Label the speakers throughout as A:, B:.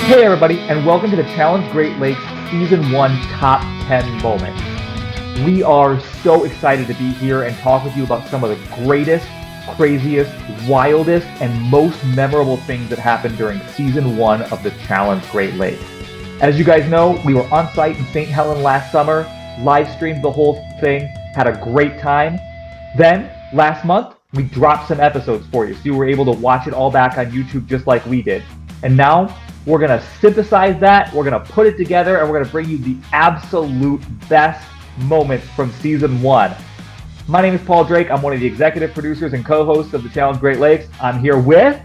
A: Hey everybody, and welcome to the Challenge Great Lakes Season 1 Top 10 Moments. We are so excited to be here and talk with you about some of the greatest, craziest, wildest, and most memorable things that happened during Season 1 of the Challenge Great Lakes. As you guys know, we were on site in St. Helens last summer, live streamed the whole thing, had a great time. Then, last month, we dropped some episodes for you, so you were able to watch it all back on YouTube just like we did. And now, we're going to synthesize that, we're going to put it together, and we're going to bring you the absolute best moments from Season 1. My name is Paul Drake. I'm one of the executive producers and co-hosts of the Challenge Great Lakes. I'm here with...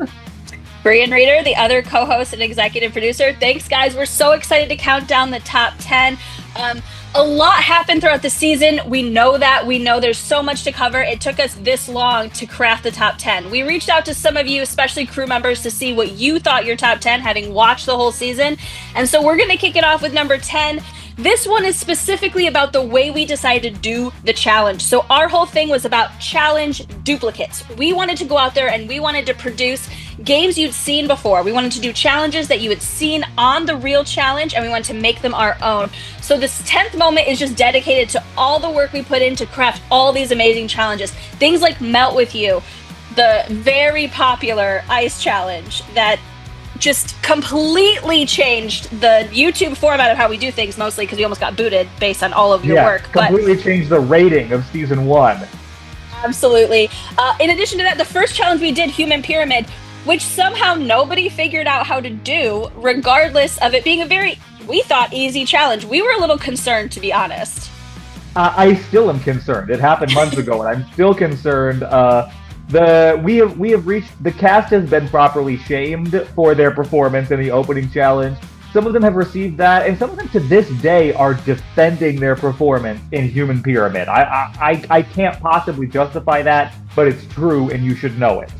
B: Breinne Reeder, the other co-host and executive producer. Thanks, guys. We're so excited to count down the top 10. A lot happened throughout the season. We know that. We know there's so much to cover. It took us this long to craft the top 10. We reached out to some of you, especially crew members, to see what you thought your top 10, having watched the whole season. And so we're going to kick it off with number 10. This one is specifically about the way we decided to do the challenge. So our whole thing was about challenge duplicates. We wanted to go out there and we wanted to produce games you'd seen before. We wanted to do challenges that you had seen on the real challenge, and we wanted to make them our own. So this 10th moment is just dedicated to all the work we put in to craft all these amazing challenges. Things like Melt With You, the very popular ice challenge that just completely changed the YouTube format of how we do things, mostly because we almost got booted based on all of your work.
A: Completely changed the rating of Season 1.
B: Absolutely. In addition to that, the first challenge we did, Human Pyramid, which somehow nobody figured out how to do, regardless of it being a very, we thought, easy challenge. We were a little concerned, to be honest.
A: I still am concerned. It happened months ago, and I'm still concerned. We have reached, the cast has been properly shamed for their performance in the opening challenge. Some of them have received that, and some of them to this day are defending their performance in Human Pyramid. I can't possibly justify that, but it's true, and you should know it.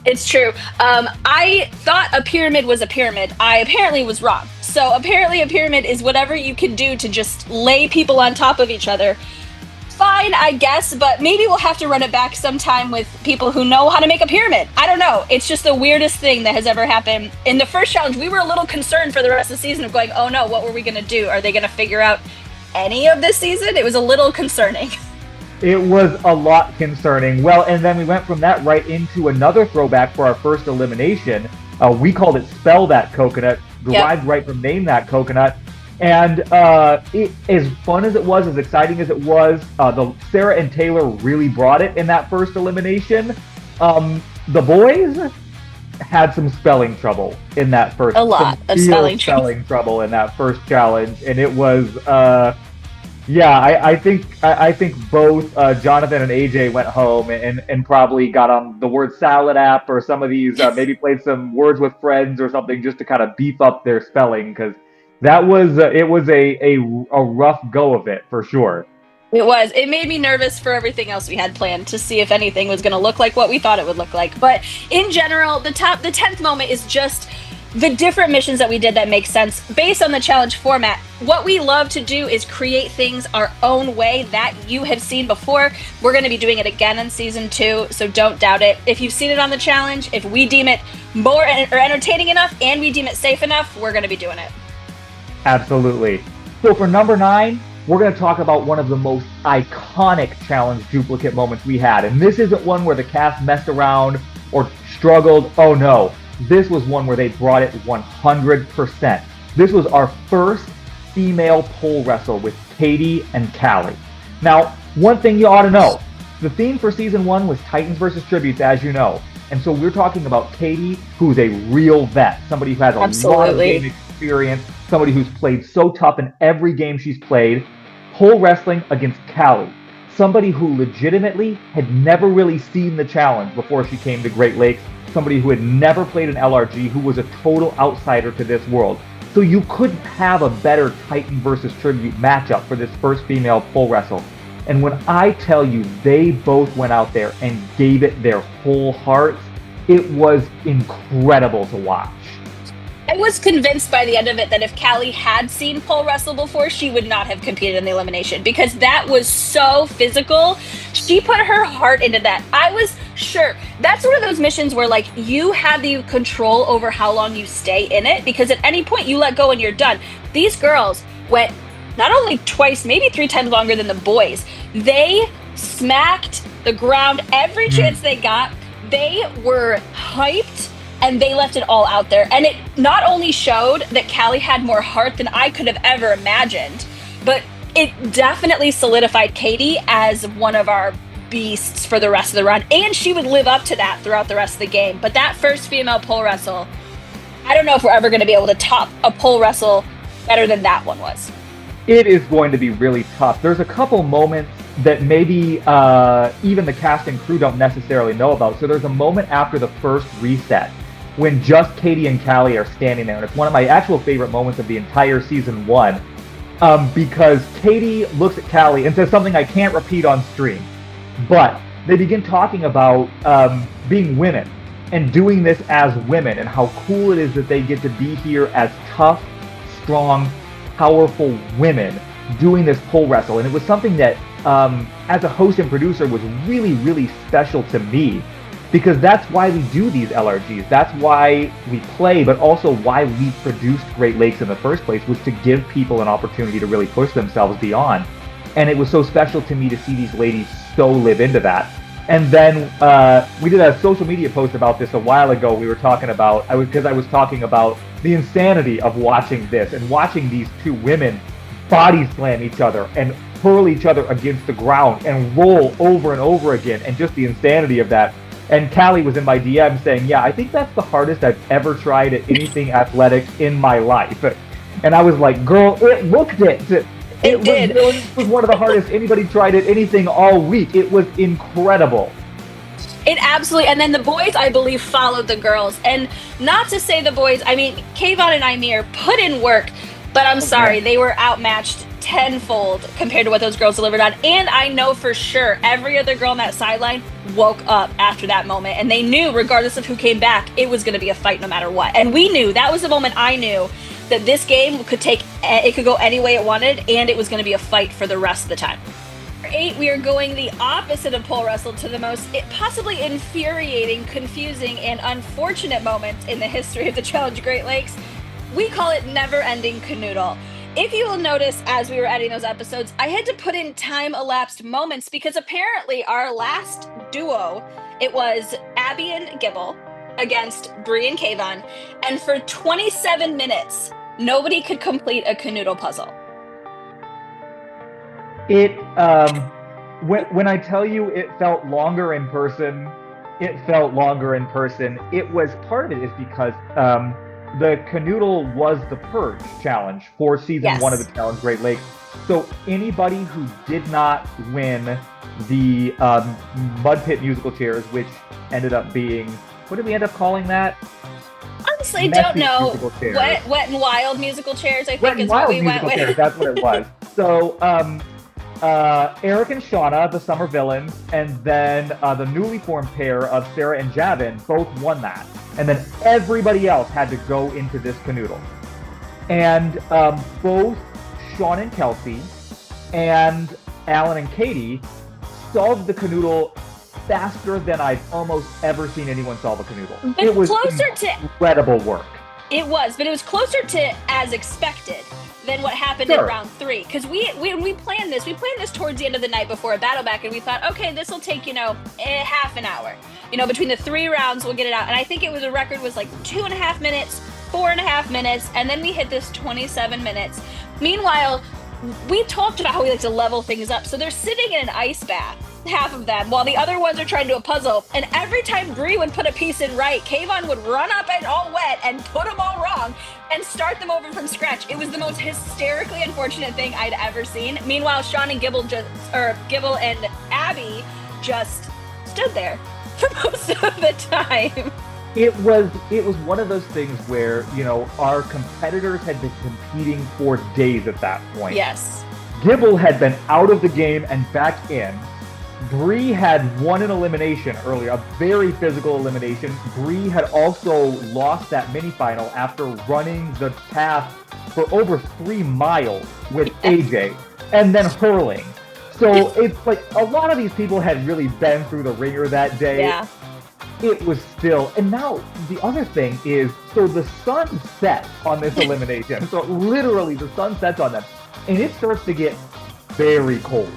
B: It's true. I thought a pyramid was a pyramid. I apparently was wrong. So apparently a pyramid is whatever you can do to just lay people on top of each other. Fine, I guess, but maybe we'll have to run it back sometime with people who know how to make a pyramid. I don't know. It's just the weirdest thing that has ever happened. In the first challenge, we were a little concerned for the rest of the season of going, oh no, what were we going to do? Are they going to figure out any of this season? It was a little concerning.
A: It was a lot concerning. Well, and then we went from that right into another throwback for our first elimination. We called it Spell That Coconut, derived right from Name That Coconut. And as fun as it was, as exciting as it was, Sarah and Taylor really brought it in that first elimination. The boys had some spelling trouble in that first.
B: A lot of spelling
A: trouble in that first challenge, and it was. I think both Jonathan and AJ went home and probably got on the word salad app or some of these, maybe played some Words with Friends or something just to kind of beef up their spelling, because that was it was a rough go of it for sure.
B: It was. It made me nervous for everything else we had planned to see if anything was going to look like what we thought it would look like. But in general, the 10th moment is just the different missions that we did that make sense based on the challenge format. What we love to do is create things our own way that you have seen before. We're going to be doing it again in Season 2, so don't doubt it. If you've seen it on the challenge, if we deem it more or entertaining enough and we deem it safe enough, we're going to be doing it.
A: Absolutely. So for number 9, we're going to talk about one of the most iconic challenge duplicate moments we had. And this isn't one where the cast messed around or struggled. Oh no. This was one where they brought it 100%. This was our first female pole wrestle with Katie and Callie. Now, one thing you ought to know, the theme for Season 1 was Titans versus Tributes, as you know. And so we're talking about Katie, who's a real vet, somebody who has a lot of game experience, somebody who's played so tough in every game she's played. Pole wrestling against Callie, somebody who legitimately had never really seen the challenge before she came to Great Lakes, somebody who had never played an LRG, who was a total outsider to this world. So you couldn't have a better Titan versus Tribute matchup for this first female pole wrestle. And when I tell you they both went out there and gave it their whole hearts, it was incredible to watch.
B: I was convinced by the end of it that if Callie had seen pole wrestle before, she would not have competed in the elimination because that was so physical. She put her heart into that. I was sure. That's one of those missions where, like, you have the control over how long you stay in it because at any point you let go and you're done. These girls went not only twice, maybe 3 times longer than the boys. They smacked the ground every chance they got. They were hyped. And they left it all out there. And it not only showed that Callie had more heart than I could have ever imagined, but it definitely solidified Katie as one of our beasts for the rest of the run. And she would live up to that throughout the rest of the game. But that first female pole wrestle, I don't know if we're ever going to be able to top a pole wrestle better than that one was.
A: It is going to be really tough. There's a couple moments that maybe even the cast and crew don't necessarily know about. So there's a moment after the first reset when just Katie and Callie are standing there. And it's one of my actual favorite moments of the entire season 1 because Katie looks at Callie and says something I can't repeat on stream. But they begin talking about being women and doing this as women and how cool it is that they get to be here as tough, strong, powerful women doing this pole wrestle. And it was something that, as a host and producer, was really, really special to me. Because that's why we do these LRGs. That's why we play, but also why we produced Great Lakes in the first place, was to give people an opportunity to really push themselves beyond. And it was so special to me to see these ladies so live into that. And then we did a social media post about this a while ago. We were talking about, because I was talking about the insanity of watching this and watching these two women body slam each other and hurl each other against the ground and roll over and over again, and just the insanity of that. And Callie was in my DM saying, yeah, I think that's the hardest I've ever tried at anything athletics in my life. And I was like, girl, it looked it. It was one of the hardest anybody tried at anything all week. It was incredible.
B: It absolutely, and then the boys, I believe, followed the girls. And not to say the boys, I mean, Kayvon and Imir put in work, but I'm sorry, they were outmatched tenfold compared to what those girls delivered on. And I know for sure every other girl on that sideline woke up after that moment, and they knew, regardless of who came back, it was going to be a fight no matter what. And we knew, that was the moment I knew that this game could go any way it wanted, and it was going to be a fight for the rest of the time. For 8, we are going the opposite of pole wrestle to the most possibly infuriating, confusing, and unfortunate moment in the history of the Challenge Great Lakes. We call it never-ending canoodle. If you will notice, as we were editing those episodes, I had to put in time-elapsed moments because apparently our last duo, it was Abby and Gibble against Bree and Kayvon, and for 27 minutes, nobody could complete a canoodle puzzle.
A: It, when I tell you it felt longer in person, it felt longer in person. It was, part of it is because the canoodle was the Purge challenge for season 1 of the Challenge Great Lakes. So anybody who did not win the Mud Pit musical chairs, which ended up being, what did we end up calling that?
B: Honestly, don't know. Wet and Wild musical chairs, I think is what we went with. Chairs,
A: that's what it was. So Eric and Shauna, the summer villains, and then the newly formed pair of Sarah and Javin both won that. And then everybody else had to go into this canoodle. And both Sean and Kelsey and Alan and Katie solved the canoodle faster than I've almost ever seen anyone solve a canoodle.
B: But
A: it was
B: closer
A: incredible work.
B: It was, but it was closer to as expected than what happened in round 3. Because we planned this towards the end of the night before a battle back, and we thought, okay, this will take, half an hour. Between the 3 rounds, we'll get it out. And I think it was, a record was like 2.5 minutes, 4.5 minutes, and then we hit this 27 minutes. Meanwhile, we talked about how we like to level things up. So they're sitting in an ice bath, half of them, while the other ones are trying to do a puzzle. And every time Bree would put a piece in right, Kayvon would run up and all wet and put them all wrong and start them over from scratch. It was the most hysterically unfortunate thing I'd ever seen. Meanwhile, Sean and Gibble and Abby just stood there for most of the time.
A: It was one of those things where, our competitors had been competing for days at that point.
B: Yes.
A: Gibble had been out of the game and back in. Bree had won an elimination earlier, a very physical elimination. Bree had also lost that mini final after running the path for over 3 miles with AJ and then hurling. So it's like a lot of these people had really been through the ringer that day.
B: Yeah.
A: It was still, and now the other thing is, so the sun sets on this elimination. So literally the sun sets on them, and it starts to get very cold.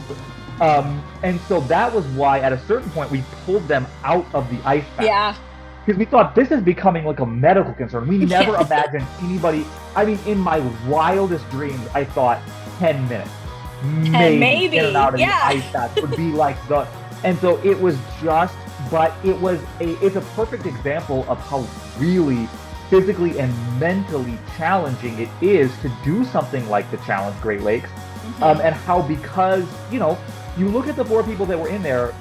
A: And so that was why at a certain point we pulled them out of the ice bath.
B: Yeah.
A: Because we thought this is becoming like a medical concern. We never imagined anybody, I mean, in my wildest dreams, I thought 10 minutes. Maybe in and out of the ice bath would be like the, and so it was just, but it's a perfect example of how really physically and mentally challenging it is to do something like the Challenge Great Lakes. And how, because, you look at the 4 people that were in there,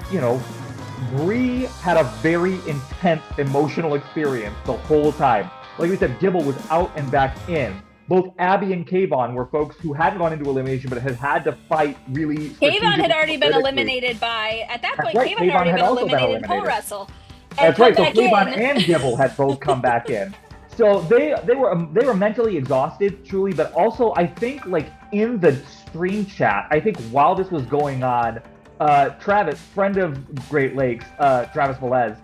A: Bree had a very intense emotional experience the whole time. Like we said, Gibble was out and back in. Both Abby and Kayvon were folks who hadn't gone into elimination, but had to fight really.
B: Kayvon had already been eliminated by, at that point,
A: right.
B: Kayvon had already been eliminated in pole wrestle.
A: That's right, so Kayvon and Gibble had both come back in. So they were mentally exhausted, truly, but also I think like in the stream chat, I think while this was going on, Travis, friend of Great Lakes, Travis Velez,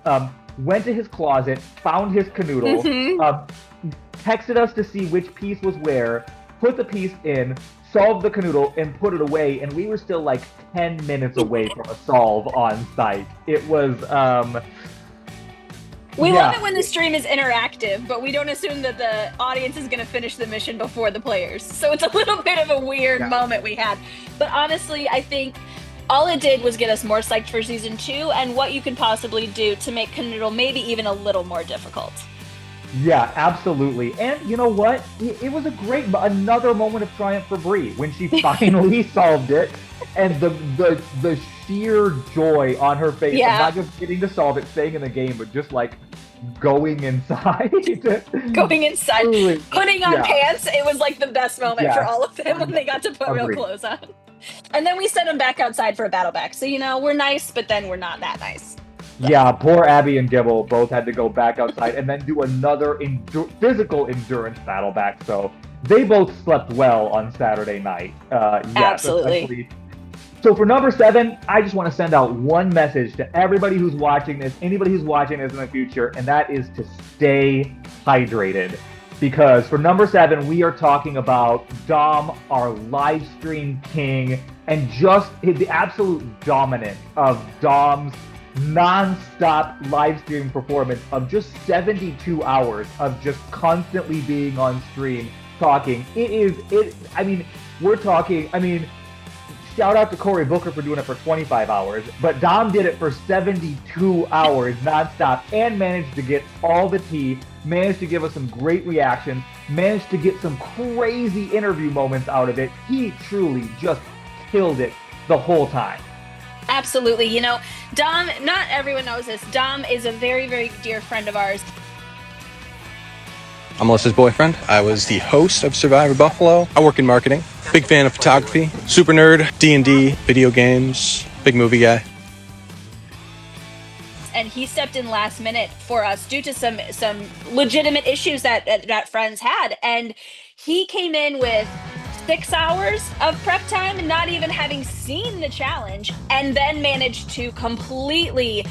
A: went to his closet, found his canoodle, texted us to see which piece was where, put the piece in, solved the canoodle, and put it away, and we were still like 10 minutes away from a solve on site. It was,
B: we love it when the stream is interactive, but we don't assume that the audience is going to finish the mission before the players. So it's a little bit of a weird moment we had. But honestly, I think all it did was get us more psyched for season 2 and what you could possibly do to make Canoodle maybe even a little more difficult.
A: Yeah, absolutely. And you know what? It was another moment of triumph for Bree when she finally solved it, and the sheer joy on her face of not just getting to solve it, staying in the game, but just like going inside.
B: Going inside, putting on pants. It was like the best moment for all of them when they got to put real clothes on. And then we sent them back outside for a battle back. So, we're nice, but then we're not that nice.
A: Yeah, poor Abby and Gibble both had to go back outside and then do another physical endurance battle back. So they both slept well on Saturday night.
B: Absolutely.
A: So for number 7, I just want to send out one message to everybody who's watching this, anybody who's watching this in the future, and that is to stay hydrated. Because for number 7, we are talking about Dom, our live stream king, and just the absolute dominance of Dom's non-stop live stream performance of just 72 hours of just constantly being on stream talking. Shout out to Cory Booker for doing it for 25 hours, but Dom did it for 72 hours non-stop and managed to get all the tea, managed to give us some great reactions, managed to get some crazy interview moments out of it. He truly just killed it the whole time.
B: Absolutely. Dom, not everyone knows this. Dom is a very, very dear friend of ours.
C: I'm Melissa's boyfriend. I was the host of Survivor Buffalo. I work in marketing. Big fan of photography. Super nerd, D&D, video games, big movie guy.
B: And he stepped in last minute for us due to some legitimate issues that friends had. And he came in with 6 hours of prep time, not even having seen the challenge, and then managed to completely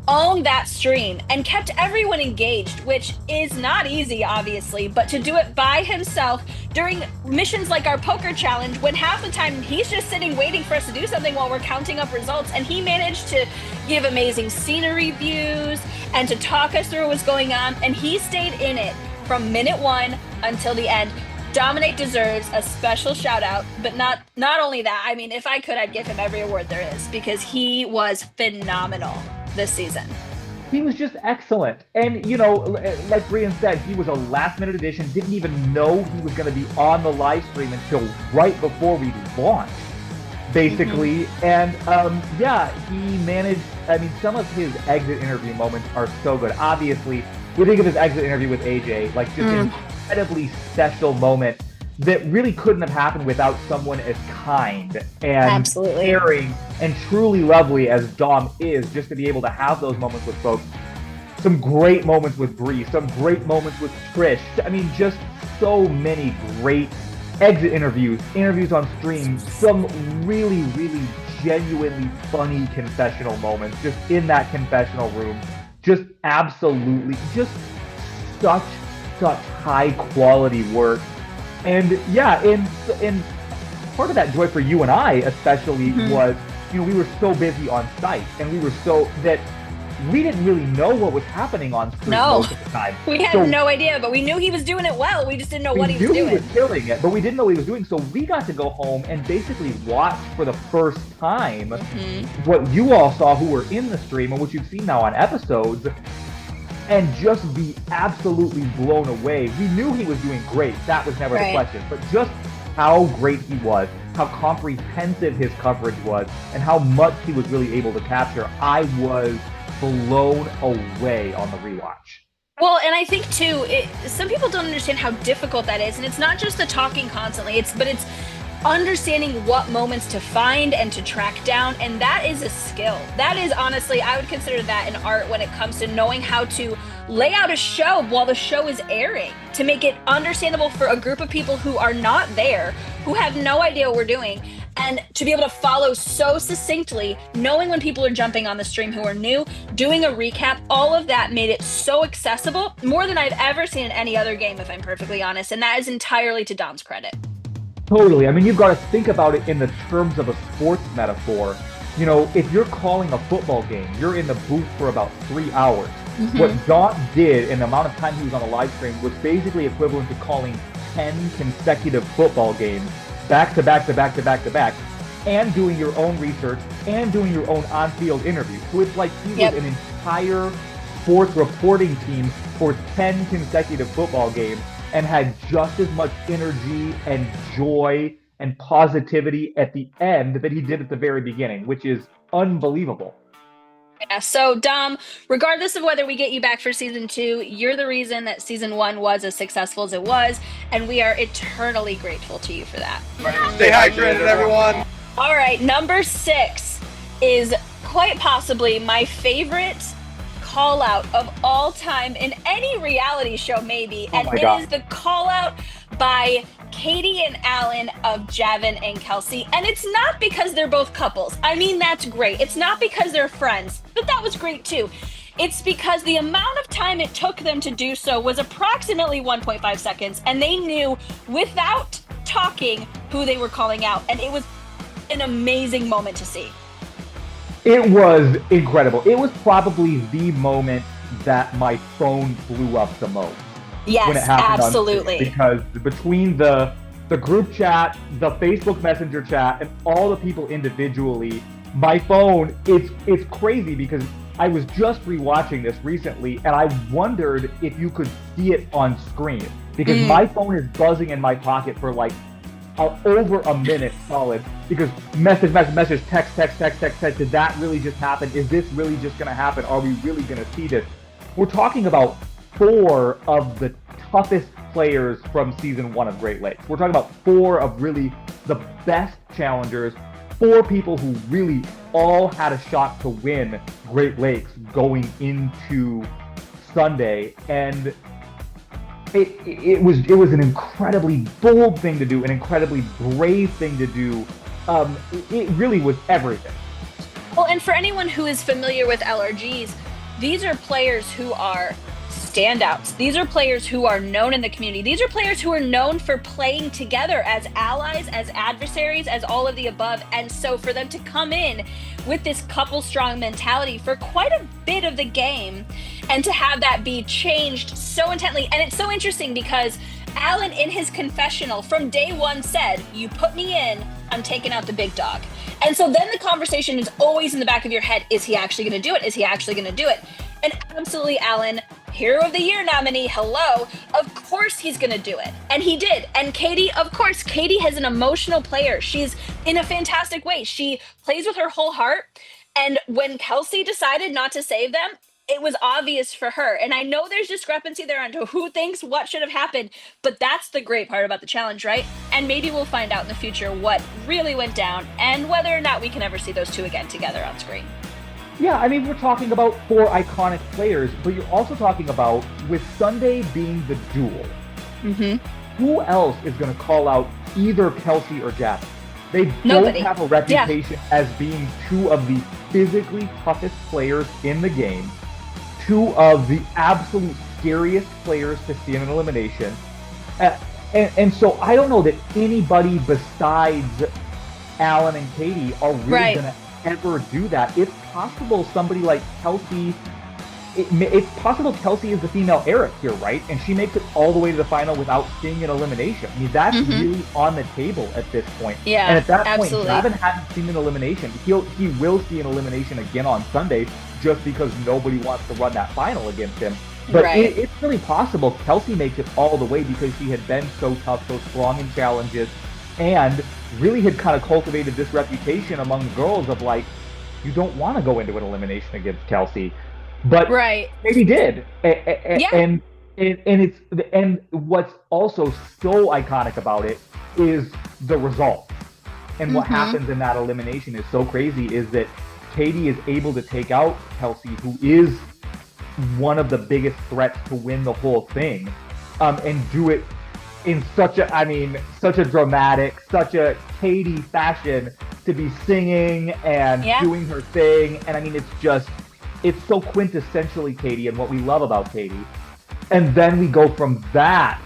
B: own that stream and kept everyone engaged, which is not easy, obviously, but to do it by himself during missions like our poker challenge, when half the time he's just sitting waiting for us to do something while we're counting up results, and he managed to give amazing scenery views and to talk us through what's going on, and he stayed in it from minute 1 until the end. Dominate deserves a special shout out, but not only that, I mean, if I could, I'd give him every award there is, because he was phenomenal this season.
A: He was just excellent. And, like Brian said, he was a last-minute addition, didn't even know he was going to be on the live stream until right before we launched, basically. And, he managed, some of his exit interview moments are so good. Obviously, we think of his exit interview with AJ, like just an incredibly special moment. that really couldn't have happened without someone as kind and
B: Absolutely.
A: caring and truly lovely as Dom is, just to be able to have those moments with folks. Some great moments with Bree, some great moments with Trish. I mean, just so many great exit interviews, interviews on stream, some really, really genuinely funny confessional moments just in that confessional room. Just absolutely, just such high quality work. And yeah, in part of that joy for you and I especially was, you know, we were so busy on site and we were so that we didn't really know what was happening on screen most of the time.
B: We had no idea, but we knew he was doing it well. We just didn't know what he was doing.
A: We knew he was killing it, but we didn't know what he was doing. So we got to go home and basically watch for the first time what you all saw who were in the stream and what you've seen now on episodes, and just be absolutely blown away. We knew he was doing great. That was never the question. But just how great he was, how comprehensive his coverage was, and how much he was really able to capture. I was blown away on the rewatch.
B: Well, and I think too, some people don't understand how difficult that is, and it's not just the talking constantly. It's understanding what moments to find and to track down, and that is a skill. That is honestly, I would consider that an art when it comes to knowing how to lay out a show while the show is airing, to make it understandable for a group of people who are not there, who have no idea what we're doing. And to be able to follow so succinctly, knowing when people are jumping on the stream who are new, doing a recap, all of that made it so accessible, more than I've ever seen in any other game, if I'm perfectly honest. And that is entirely to Dom's credit.
A: Totally. I mean, you've got to think about it in the terms of a sports metaphor. You know, if you're calling a football game, you're in the booth for about 3 hours. What Dom did in the amount of time he was on the live stream was basically equivalent to calling 10 consecutive football games back to back to back to back to back, and doing your own research and doing your own on-field interview. So it's like he was an entire sports reporting team for 10 consecutive football games and had just as much energy and joy and positivity at the end that he did at the very beginning, which is unbelievable.
B: Yeah, so Dom, regardless of whether we get you back for season 2, you're the reason that season 1 was as successful as it was, and we are eternally grateful to you for that.
C: Stay hydrated, everyone.
B: All right, number 6 is quite possibly my favorite call out of all time in any reality show, maybe, and it is the call out by Katie and Alan of Javin and Kelsey. And it's not because they're both couples. I mean, that's great. It's not because they're friends, but that was great too. It's because the amount of time it took them to do so was approximately 1.5 seconds, and they knew without talking who they were calling out. And it was an amazing moment to see.
A: It was incredible. It was probably the moment that my phone blew up the most.
B: Yes,
A: when it happened
B: absolutely.
A: Because between the group chat, the Facebook Messenger chat, and all the people individually, my phone, it's crazy because I was just rewatching this recently and I wondered if you could see it on screen because my phone is buzzing in my pocket for like over a minute solid because message, text. Did that really just happen? Is this really just going to happen? Are we really going to see this? We're talking about 4 of the toughest players from season 1 of Great Lakes. We're talking about 4 of really the best challengers, 4 people who really all had a shot to win Great Lakes going into Sunday. And it was an incredibly bold thing to do, an incredibly brave thing to do. It really was everything.
B: Well, and for anyone who is familiar with LRGs, these are players who are standouts. These are players who are known in the community. These are players who are known for playing together as allies, as adversaries, as all of the above. And so for them to come in with this couple strong mentality for quite a bit of the game and to have that be changed so intently. And it's so interesting because Alan in his confessional from day 1 said, "You put me in, I'm taking out the big dog." And so then the conversation is always in the back of your head. Is he actually going to do it? Is he actually going to do it? And absolutely, Alan, Hero of the Year nominee, hello, of course he's going to do it. And he did. And Katie, of course, Katie is an emotional player. She's in a fantastic way. She plays with her whole heart. And when Kelsey decided not to save them, it was obvious for her. And I know there's discrepancy there on who thinks what should have happened, but that's the great part about the challenge, right? And maybe we'll find out in the future what really went down and whether or not we can ever see those two again together on screen.
A: Yeah, I mean, we're talking about 4 iconic players, but you're also talking about, with Sunday being the duel, who else is going to call out either Kelsey or Javin? They both have a reputation as being 2 of the physically toughest players in the game, 2 of the absolute scariest players to see in an elimination. And so I don't know that anybody besides Alan and Katie are really going to ever do that. It's possible somebody like Kelsey, it's possible Kelsey is the female Eric here, right? And she makes it all the way to the final without seeing an elimination. I mean, that's really on the table at this point.
B: Yeah,
A: and at that
B: absolutely.
A: point, Javin hasn't seen an elimination. He will see an elimination again on Sunday just because nobody wants to run that final against him. But it's really possible Kelsey makes it all the way because she had been so tough, so strong in challenges, and really had kind of cultivated this reputation among the girls of like, you don't want to go into an elimination against Kelsey. But maybe did. And what's also so iconic about it is the result. And what happens in that elimination is so crazy is that Katie is able to take out Kelsey, who is one of the biggest threats to win the whole thing, and do it in such a dramatic, such a Katie fashion, to be singing and doing her thing. And I mean, it's so quintessentially Katie and what we love about Katie. And then we go from that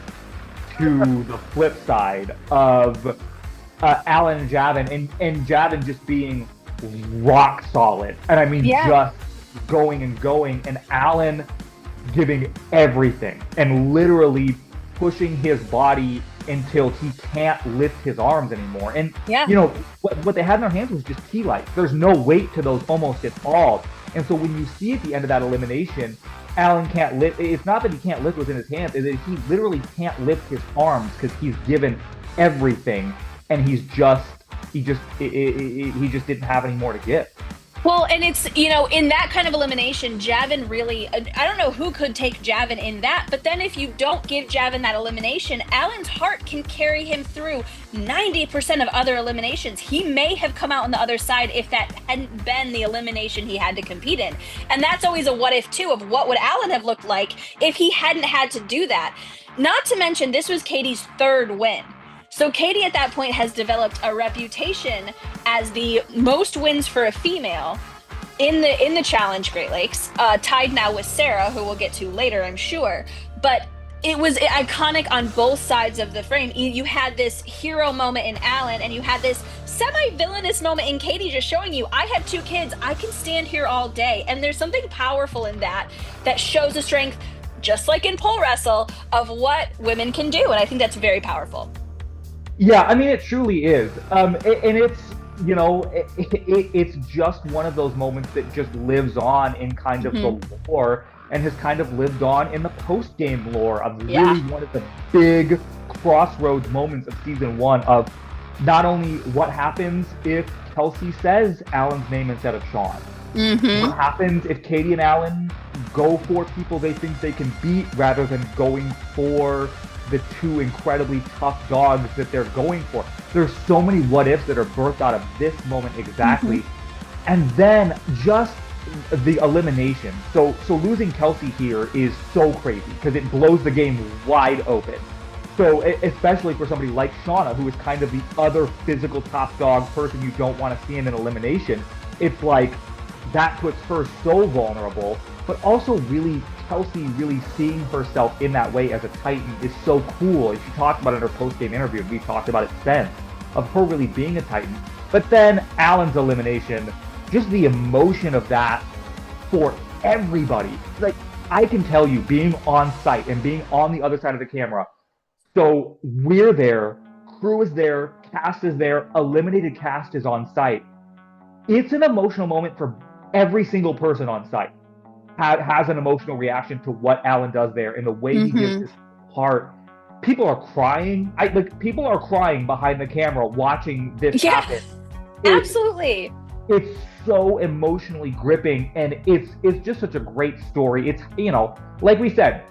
A: to the flip side of Alan and Javin, and Javin just being rock solid. And I mean, just going and going, and Alan giving everything and literally pushing his body until he can't lift his arms anymore. And, you know, what they had in their hands was just tea lights. There's no weight to those almost at all. And so when you see at the end of that elimination, Alan can't lift. It's not that he can't lift within his hands. It's that he literally can't lift his arms because he's given everything, and he just didn't have any more to give.
B: Well, and it's, you know, in that kind of elimination, Javin really, I don't know who could take Javin in that, but then if you don't give Javin that elimination, Alan's heart can carry him through 90% of other eliminations. He may have come out on the other side if that hadn't been the elimination he had to compete in. And that's always a what if too, of what would Alan have looked like if he hadn't had to do that. Not to mention, this was Katie's 3rd win. So Katie at that point has developed a reputation as the most wins for a female in the Challenge Great Lakes, tied now with Sarah, who we'll get to later, I'm sure. But it was iconic on both sides of the frame. You had this hero moment in Alan, and you had this semi-villainous moment in Katie, just showing you, I have 2 kids, I can stand here all day. And there's something powerful in that shows the strength, just like in pole wrestle, of what women can do. And I think that's very powerful.
A: Yeah, I mean, it truly is. And it's, you know, it's just one of those moments that just lives on in kind of the lore, and has kind of lived on in the post-game lore of really one of the big crossroads moments of season 1 of not only what happens if Kelsey says Alan's name instead of Sean. What happens if Katie and Alan go for people they think they can beat rather than going for the 2 incredibly tough dogs that they're going for. There's so many what ifs that are birthed out of this moment exactly. And then just the elimination. So losing Kelsey here is so crazy because it blows the game wide open. So especially for somebody like Shauna, who is kind of the other physical top dog person you don't want to see in an elimination, it's like that puts her so vulnerable. But also really, Kelsey really seeing herself in that way as a Titan is so cool. And she talked about it in her post-game interview, and we talked about it since, of her really being a Titan. But then Alan's elimination, just the emotion of that for everybody. Like, I can tell you, being on site and being on the other side of the camera, so we're there, crew is there, cast is there, eliminated cast is on site. It's an emotional moment for every single person on site. Has an emotional reaction to what Alan does there and the way he gives his heart. People are crying. People are crying behind the camera watching this happen.
B: Absolutely.
A: It's so emotionally gripping, and it's just such a great story. It's, like we said,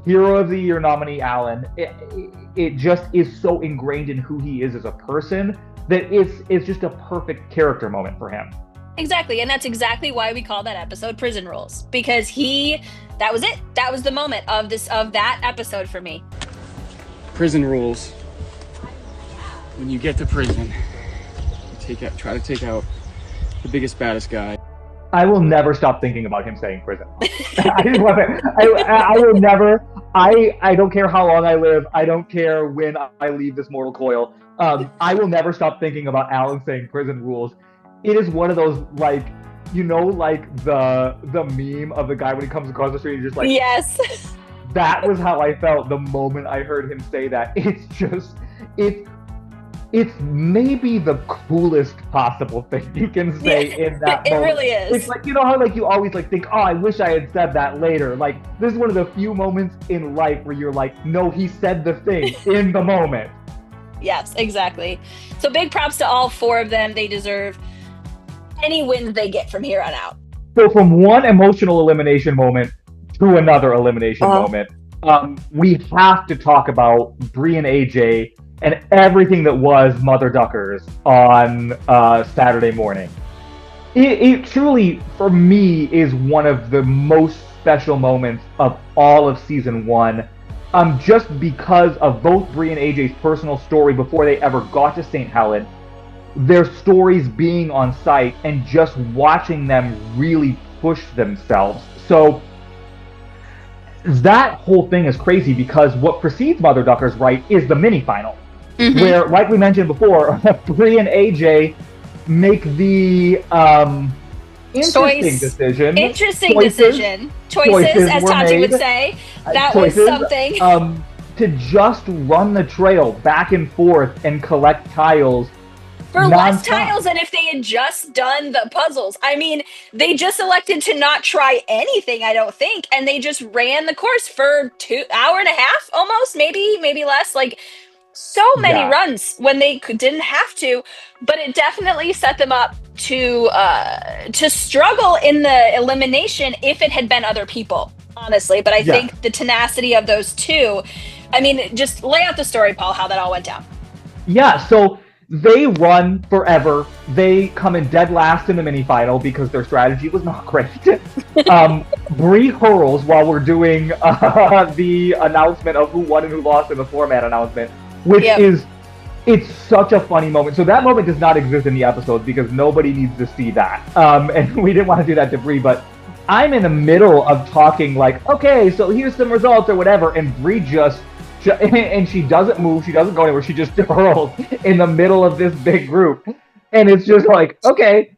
A: Hero of the Year nominee Alan. It just is so ingrained in who he is as a person that it's just a perfect character moment for him.
B: Exactly, and that's exactly why we call that episode Prison Rules, because that was it. That was the moment of that episode for me.
D: Prison rules. When you get to prison, try to take out the biggest, baddest guy.
A: I will never stop thinking about him saying prison. I just love it. I will never. I don't care how long I live. I don't care when I leave this mortal coil. I will never stop thinking about Alan saying prison rules. It is one of those, like, the meme of the guy when he comes across the street and just like,
B: yes.
A: That was how I felt the moment I heard him say that. It's maybe the coolest possible thing you can say in that moment.
B: It really is.
A: It's like, how like you always like think, oh, I wish I had said that later. Like, this is one of the few moments in life where you're like, no, he said the thing in the moment.
B: Yes, exactly. So big props to all four of them. They deserve any wins they get from here on out.
A: So from one emotional elimination moment to another elimination moment, we have to talk about Bree and AJ and everything that was Mother Duckers on Saturday morning. It truly, for me, is one of the most special moments of all of season 1. Just because of both Bree and AJ's personal story before they ever got to St. Helen, their stories being on site, and just watching them really push themselves. So that whole thing is crazy, because what precedes Mother Duckers, right, is the mini final. Mm-hmm. Where, like we mentioned before, Bree and AJ make the interesting decision.
B: Choices, as Tati would say. That was something.
A: To just run the trail back and forth and collect tiles.
B: For less tiles than if they had just done the puzzles. I mean, they just elected to not try anything, I don't think. And they just ran the course for 2 hour and a half, almost, maybe less. Like, so many runs when they didn't have to, but it definitely set them up to struggle in the elimination if it had been other people, honestly. But I think the tenacity of those two, I mean, just lay out the story, Paul, how that all went down.
A: Yeah, so they run forever. They come in dead last in the mini final because their strategy was not great. Bree hurls while we're doing the announcement of who won and who lost in the format announcement, which it's such a funny moment. So that moment does not exist in the episode because nobody needs to see that. And we didn't want to do that to Bree, but I'm in the middle of talking like, okay, so here's some results or whatever, and Bree and she doesn't move, she doesn't go anywhere, she just hurls in the middle of this big group. And it's just like, okay,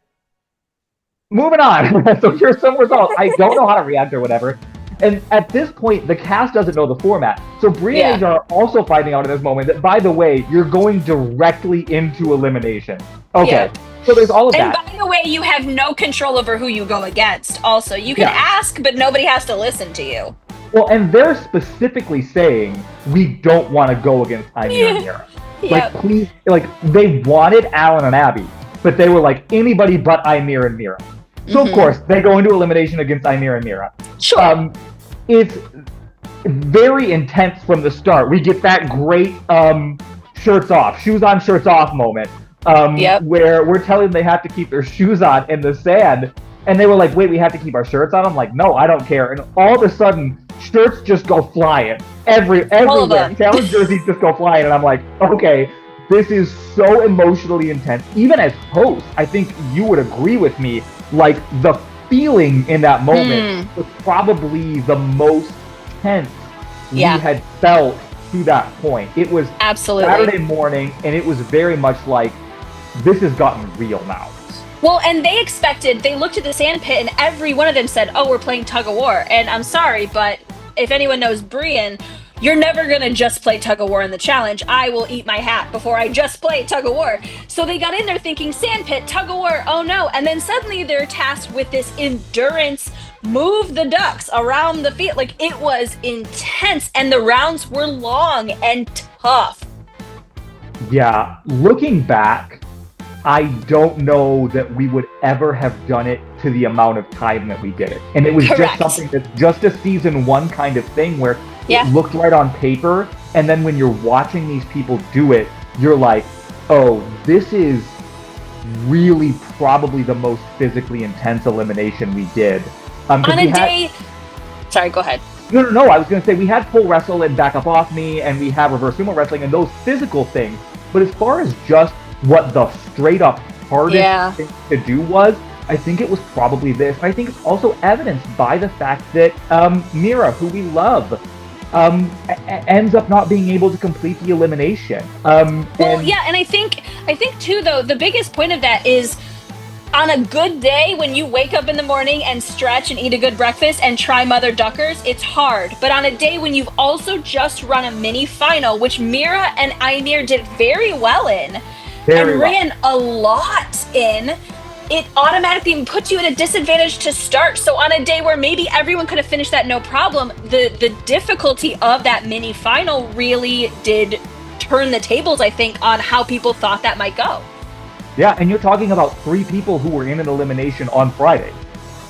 A: moving on. So here's some results. I don't know how to react or whatever. And at this point, the cast doesn't know the format. So Bree and AJ are also finding out in this moment that, by the way, you're going directly into elimination. Okay. Yeah. So there's all of that.
B: And by the way, you have no control over who you go against. Also, you can ask, but nobody has to listen to you.
A: Well, and they're specifically saying, we don't want to go against Ymir and Mira. Like, please, like, they wanted Alan and Abby, but they were like, anybody but Ymir and Mira. So, of course, they go into elimination against Ymir and Mira.
B: Sure.
A: It's very intense from the start. We get that great shirts off, shoes on, shirts off moment, where we're telling them they have to keep their shoes on in the sand. And they were like, wait, we have to keep our shirts on? I'm like, no, I don't care. And all of a sudden, shirts just go flying everywhere. Challenge jerseys just go flying. And I'm like, okay, this is so emotionally intense. Even as host, I think you would agree with me. Like, the feeling in that moment was probably the most tense we had felt to that point. It was Saturday morning, and it was very much like, this has gotten real now.
B: Well, and they looked at the sand pit, and every one of them said, oh, we're playing tug of war. And I'm sorry, but if anyone knows Brian, you're never going to just play tug of war in the challenge. I will eat my hat before I just play tug of war. So they got in there thinking sand pit, tug of war, oh no. And then suddenly they're tasked with this endurance, move the ducks around the field. Like, it was intense, and the rounds were long and tough.
A: Yeah, looking back, I don't know that we would ever have done it to the amount of time that we did it. And it was
B: Correct.
A: just something that's just a season one kind of thing where
B: Yeah.
A: it looked right on paper. And then when you're watching these people do it, you're like, oh, this is really probably the most physically intense elimination we did.
B: On a day... Sorry, go ahead.
A: No. I was going to say we had full wrestle and back up off me, and we have reverse sumo wrestling and those physical things. But as far as just what the straight up hardest thing to do was, I think it was probably this. I think it's also evidenced by the fact that Mira, who we love, ends up not being able to complete the elimination. And
B: I think too, though, the biggest point of that is, on a good day, when you wake up in the morning and stretch and eat a good breakfast and try Mother Duckers, it's hard. But on a day when you've also just run a mini final, which Mira and Einir did very well in, ran a lot in, it automatically puts you at a disadvantage to start. So on a day where maybe everyone could have finished that no problem, the difficulty of that mini final really did turn the tables, I think, on how people thought that might go.
A: Yeah, and you're talking about 3 people who were in an elimination on Friday.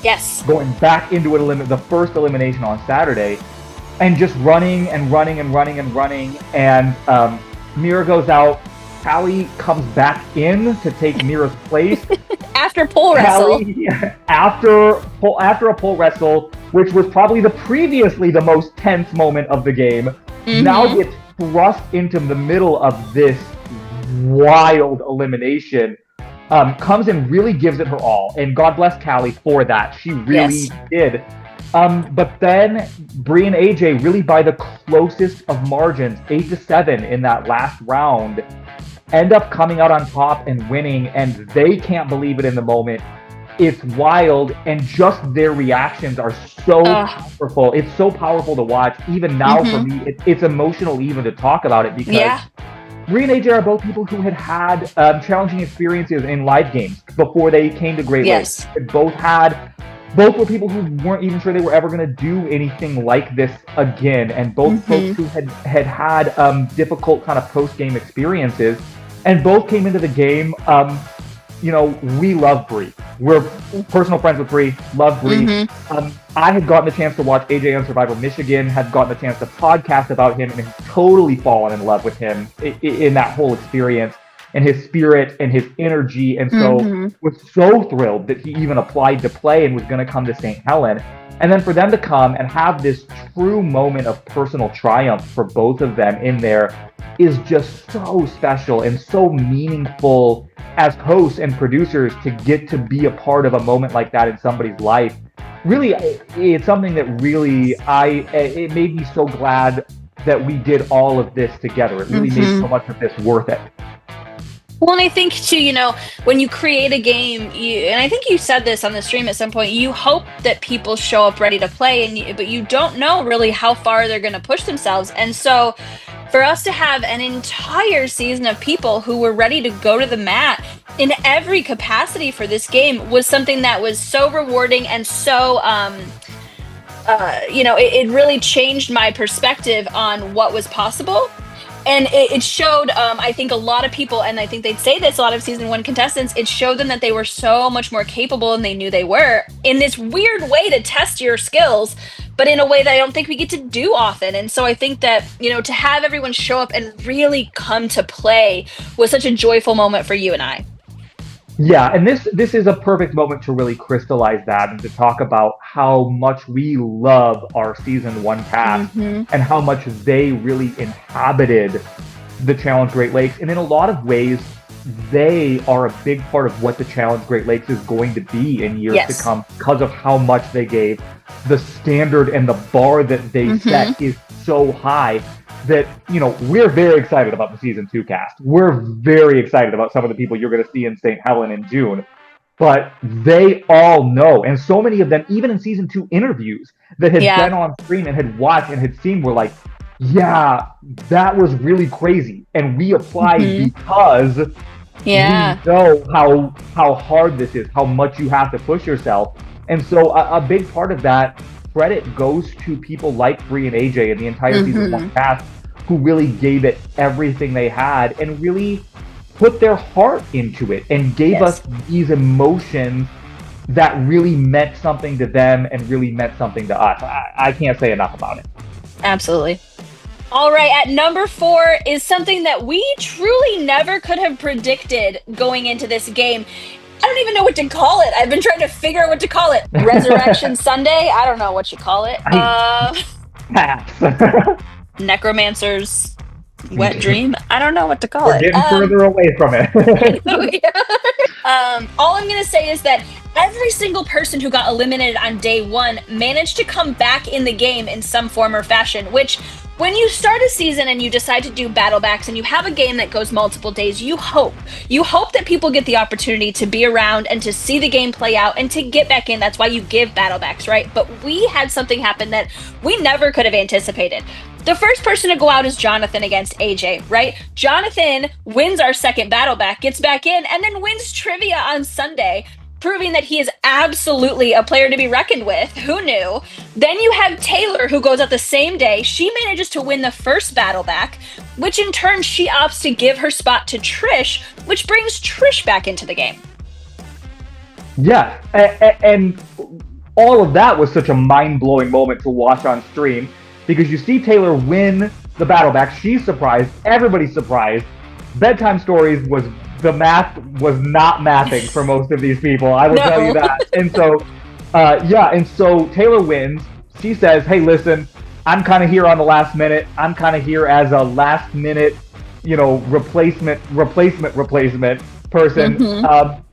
B: Yes.
A: Going back into the first elimination on Saturday, and just running. And Mira goes out. Callie comes back in to take Mira's place.
B: After pole wrestle.
A: After a pole wrestle, which was probably previously the most tense moment of the game, now gets thrust into the middle of this wild elimination, comes and really gives it her all, and God bless Callie for that. She really did. But then Bree and AJ, really by the closest of margins, 8-7 in that last round, end up coming out on top and winning, and they can't believe it in the moment. It's wild, and just their reactions are so powerful. It's so powerful to watch. Even now for me, it's emotional even to talk about it, because Bree and AJ are both people who had challenging experiences in live games before they came to Great Lakes. Both were people who weren't even sure they were ever going to do anything like this again, and both folks who had difficult kind of post-game experiences, and both came into the game. We love Bree. We're personal friends with Bree, love Bree. I had gotten the chance to watch AJ on Survivor Michigan, had gotten the chance to podcast about him, and had totally fallen in love with him in that whole experience, and his spirit and his energy, and so was so thrilled that he even applied to play and was going to come to St. Helen. And then for them to come and have this true moment of personal triumph for both of them in there is just so special and so meaningful as hosts and producers to get to be a part of a moment like that in somebody's life. Really, it's something that really, it made me so glad that we did all of this together. It really made so much of this worth it.
B: Well, and I think too, when you create a game, and I think you said this on the stream at some point, you hope that people show up ready to play, but you don't know really how far they're going to push themselves. And so for us to have an entire season of people who were ready to go to the mat in every capacity for this game was something that was so rewarding and so, it really changed my perspective on what was possible. And it showed, I think, a lot of people, and I think they'd say this, a lot of season 1 contestants, it showed them that they were so much more capable than they knew they were, in this weird way to test your skills, but in a way that I don't think we get to do often. And so I think that, to have everyone show up and really come to play was such a joyful moment for you and I.
A: Yeah, and this is a perfect moment to really crystallize that and to talk about how much we love our season 1 cast and how much they really inhabited the Challenge Great Lakes. And in a lot of ways, they are a big part of what the Challenge Great Lakes is going to be in years to come, because of how much they gave. The standard and the bar that they set is so high that, we're very excited about the season 2 cast. We're very excited about some of the people you're going to see in St. Helen in June. But they all know, and so many of them, even in season 2 interviews that had been on screen and had watched and had seen, were like, yeah, that was really crazy. And we applied because we know how hard this is, how much you have to push yourself. And so a big part of that credit goes to people like Bree and AJ and the entire season 1 cast, who really gave it everything they had and really put their heart into it and gave us these emotions that really meant something to them and really meant something to us. I can't say enough about it.
B: Absolutely. All right, at number 4 is something that we truly never could have predicted going into this game. I don't even know what to call it. I've been trying to figure out what to call it. Resurrection Sunday? I don't know what you call it.
A: Pass.
B: Necromancer's wet dream? I don't know what to call
A: We're
B: it.
A: getting further away from it.
B: All I'm going to say is that every single person who got eliminated on day 1 managed to come back in the game in some form or fashion, which when you start a season and you decide to do battle backs and you have a game that goes multiple days, you hope that people get the opportunity to be around and to see the game play out and to get back in. That's why you give battle backs, right? But we had something happen that we never could have anticipated. The first person to go out is Jonathan against AJ, right? Jonathan wins our second battle back, gets back in, and then wins trivia on Sunday, proving that he is absolutely a player to be reckoned with. Who knew? Then you have Taylor, who goes out the same day. She manages to win the first battle back, which in turn she opts to give her spot to Trish, which brings Trish back into the game.
A: Yeah, and all of that was such a mind-blowing moment to watch on stream, because you see Taylor win the battle back. She's surprised. Everybody's surprised. Bedtime Stories was, the math was not mathing for most of these people. I will tell you that. And so Taylor wins. She says, hey, listen, I'm kind of here on the last minute. I'm kind of here as a last minute, replacement person.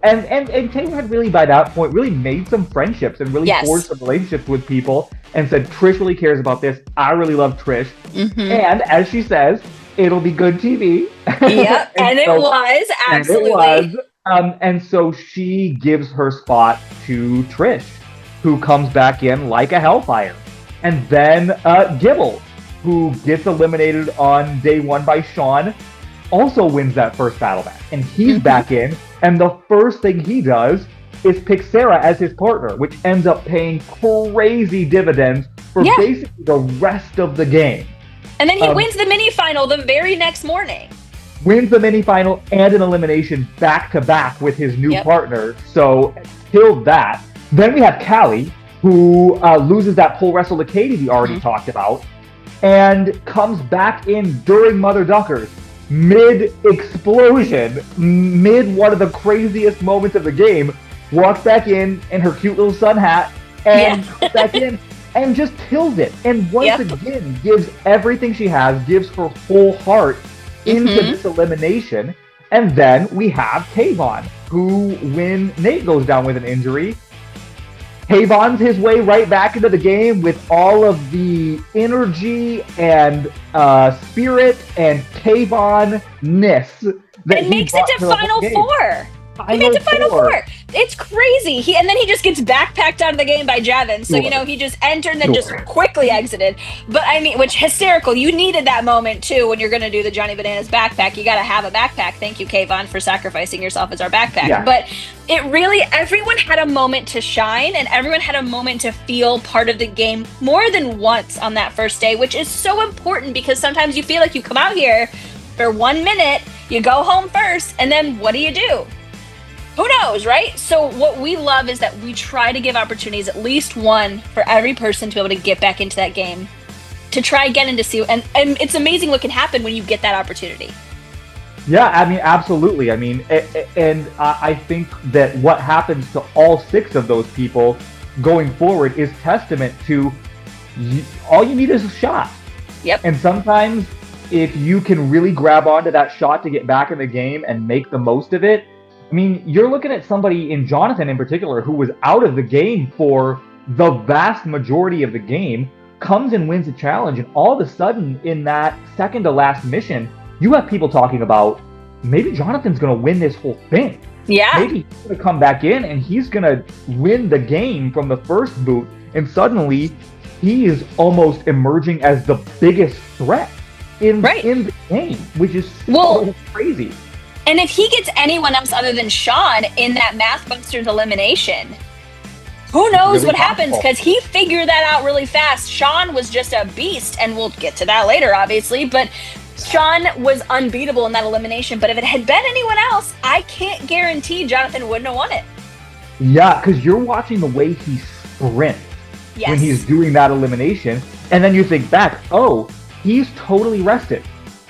A: And Taylor had really, by that point, really made some friendships and really forged some relationships with people and said, Trish really cares about this. I really love Trish. And as she says, it'll be good TV.
B: Yep, and it was, absolutely.
A: And it was. And so she gives her spot to Trish, who comes back in like a hellfire. And then Gibble, who gets eliminated on day 1 by Sean, also wins that first battle back. And he's back in, and the first thing he does is pick Sarah as his partner, which ends up paying crazy dividends for basically the rest of the game.
B: And then he wins the mini-final the very next morning.
A: Wins the mini-final and an elimination back-to-back with his new partner. So, killed that. Then we have Callie, who loses that pole wrestle to Katie we already talked about, and comes back in during Mother Duckers. Mid-explosion, mid one of the craziest moments of the game, walks back in her cute little sun hat, and comes back in and just kills it. And once again, gives everything she has, gives her whole heart into this elimination. And then we have Kayvon, who, when Nate goes down with an injury, Kayvon's his way right back into the game with all of the energy and spirit and Kayvon-ness that
B: and makes it to Final Four. He made it to Final Four. It's crazy. And then he just gets backpacked out of the game by Javin. So, he just entered and then just quickly exited. But, which hysterical. You needed that moment, too, when you're going to do the Johnny Bananas backpack. You got to have a backpack. Thank you, Kayvon, for sacrificing yourself as our backpack. Yeah. But it really, everyone had a moment to shine, and everyone had a moment to feel part of the game more than once on that first day, which is so important because sometimes you feel like you come out here for 1 minute, you go home first, and then what do? Who knows, right? So what we love is that we try to give opportunities, at least one, for every person to be able to get back into that game, to try again and to see. And it's amazing what can happen when you get that opportunity.
A: Yeah, absolutely. And I think that what happens to all 6 of those people going forward is testament to all you need is a shot.
B: Yep.
A: And sometimes if you can really grab onto that shot to get back in the game and make the most of it, you're looking at somebody in Jonathan in particular who was out of the game for the vast majority of the game, comes and wins a challenge, and all of a sudden in that second to last mission, you have people talking about maybe Jonathan's going to win this whole thing.
B: Yeah.
A: Maybe he's going to come back in and he's going to win the game from the first boot, and suddenly he is almost emerging as the biggest threat in the game, which is so crazy.
B: And if he gets anyone else other than Sean in that Mathbusters elimination, who knows really what happens, because he figured that out really fast. Sean was just a beast, and we'll get to that later, obviously, but Sean was unbeatable in that elimination, but if it had been anyone else, I can't guarantee Jonathan wouldn't have won it.
A: Yeah, because you're watching the way he sprints when he's doing that elimination, and then you think back, oh, he's totally rested.